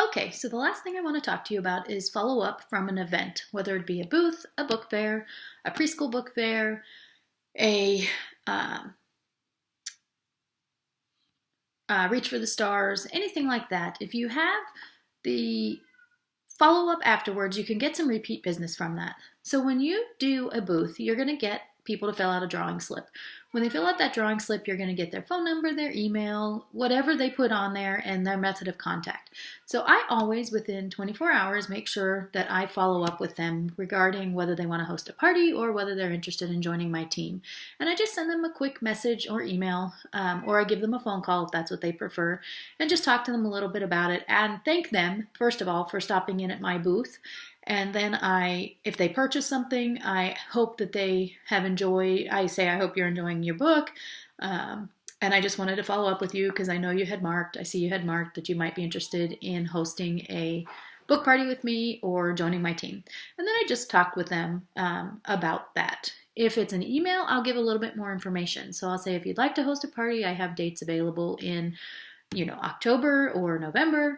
Okay, so the last thing I want to talk to you about is follow up from an event, whether it be a booth, a book fair, a preschool book fair, a Reach for the Stars, anything like that. If you have the follow up afterwards, you can get some repeat business from that. So when you do a booth, you're going to get people to fill out a drawing slip. When they fill out that drawing slip, you're going to get their phone number, their email, whatever they put on there, and their method of contact. So I always, within 24 hours, make sure that I follow up with them regarding whether they want to host a party or whether they're interested in joining my team. And I just send them a quick message or email, or I give them a phone call if that's what they prefer, and just talk to them a little bit about it and thank them, first of all, for stopping in at my booth. And then if they purchase something, I hope that they have enjoyed, I say, I hope you're enjoying your book. And I just wanted to follow up with you because I know you had marked, I see you had marked that you might be interested in hosting a book party with me or joining my team. And then I just talked with them about that. If it's an email, I'll give a little bit more information. So I'll say, if you'd like to host a party, I have dates available in, October or November.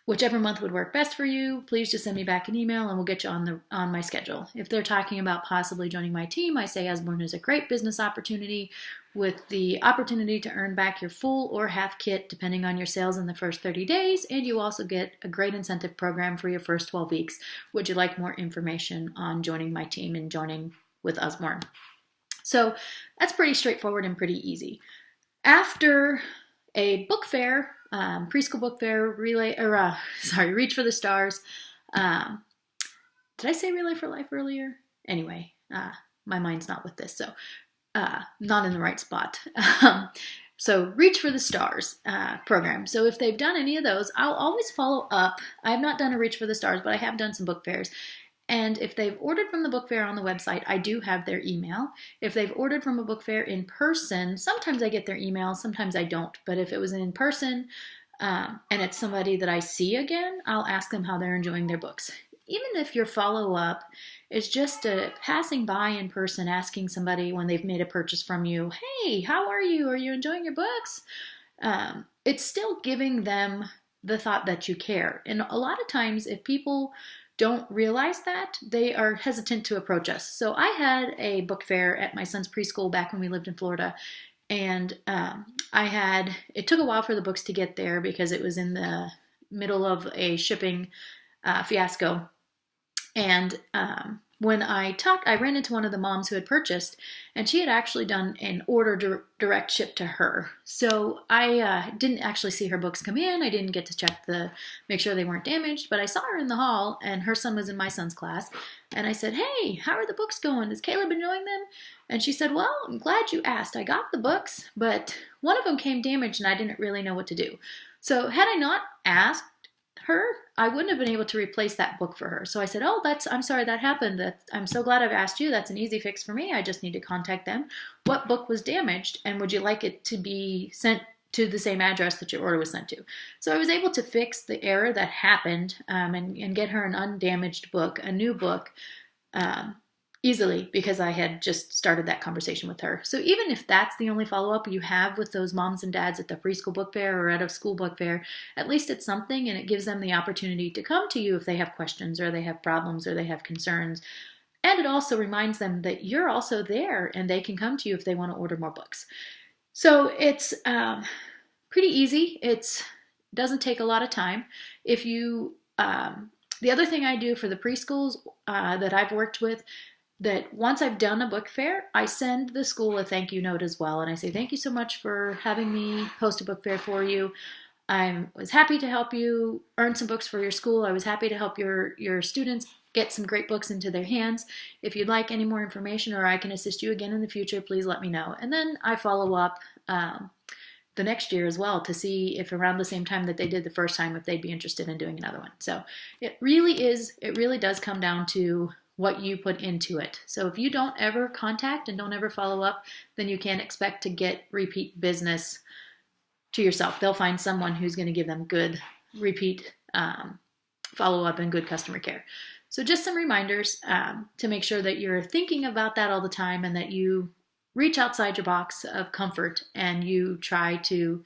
Whichever month would work best for you, please just send me back an email and we'll get you on my schedule. If they're talking about possibly joining my team, I say Usborne is a great business opportunity with the opportunity to earn back your full or half kit depending on your sales in the first 30 days, and you also get a great incentive program for your first 12 weeks. Would you like more information on joining my team and joining with Usborne? So that's pretty straightforward and pretty easy. After a book fair, preschool book fair, Reach for the Stars. Did I say Relay for Life earlier? Anyway, my mind's not with this, so not in the right spot. So Reach for the Stars program. So if they've done any of those, I'll always follow up. I have not done a Reach for the Stars, but I have done some book fairs. And if they've ordered from the book fair on the website, I do have their email. If they've ordered from a book fair in person, sometimes I get their email, sometimes I don't. But if it was in person and it's somebody that I see again, I'll ask them how they're enjoying their books. Even if your follow-up is just a passing by in person, asking somebody when they've made a purchase from you, hey, how are you? Are you enjoying your books? It's still giving them the thought that you care. And a lot of times, if people don't realize that, they are hesitant to approach us. So I had a book fair at my son's preschool back when we lived in Florida, and it took a while for the books to get there because it was in the middle of a shipping fiasco. And when I ran into one of the moms who had purchased, and she had actually done an order direct ship to her. So I didn't actually see her books come in. I didn't get to make sure they weren't damaged, but I saw her in the hall, and her son was in my son's class. And I said, hey, how are the books going? Is Caleb enjoying them? And she said, well, I'm glad you asked. I got the books, but one of them came damaged, and I didn't really know what to do. So had I not asked her, I wouldn't have been able to replace that book for her. So I said, I'm sorry that happened. I'm so glad I've asked you. That's an easy fix for me. I just need to contact them. What book was damaged, and would you like it to be sent to the same address that your order was sent to? So I was able to fix the error that happened and get her an undamaged book, a new book, easily, because I had just started that conversation with her. So even if that's the only follow-up you have with those moms and dads at the preschool book fair or at a school book fair, at least it's something, and it gives them the opportunity to come to you if they have questions or they have problems or they have concerns. And it also reminds them that you're also there and they can come to you if they want to order more books. So it's pretty easy. It doesn't take a lot of time. The other thing I do for the preschools that I've worked with, that once I've done a book fair, I send the school a thank you note as well. And I say, thank you so much for having me host a book fair for you. I was happy to help you earn some books for your school. I was happy to help your students get some great books into their hands. If you'd like any more information or I can assist you again in the future, please let me know. And then I follow up the next year as well to see if around the same time that they did the first time, if they'd be interested in doing another one. So it really does come down to what you put into it. So if you don't ever contact and don't ever follow up, then you can't expect to get repeat business to yourself. They'll find someone who's going to give them good repeat follow-up and good customer care. So just some reminders to make sure that you're thinking about that all the time and that you reach outside your box of comfort and you try to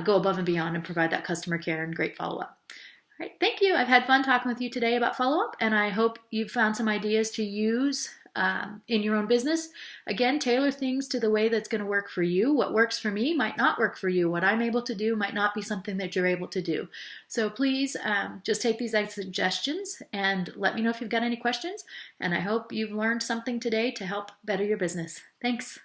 go above and beyond and provide that customer care and great follow-up. All right, thank you. I've had fun talking with you today about follow-up, and I hope you've found some ideas to use in your own business. Again, tailor things to the way that's going to work for you. What works for me might not work for you. What I'm able to do might not be something that you're able to do. So please just take these as suggestions and let me know if you've got any questions. And I hope you've learned something today to help better your business. Thanks.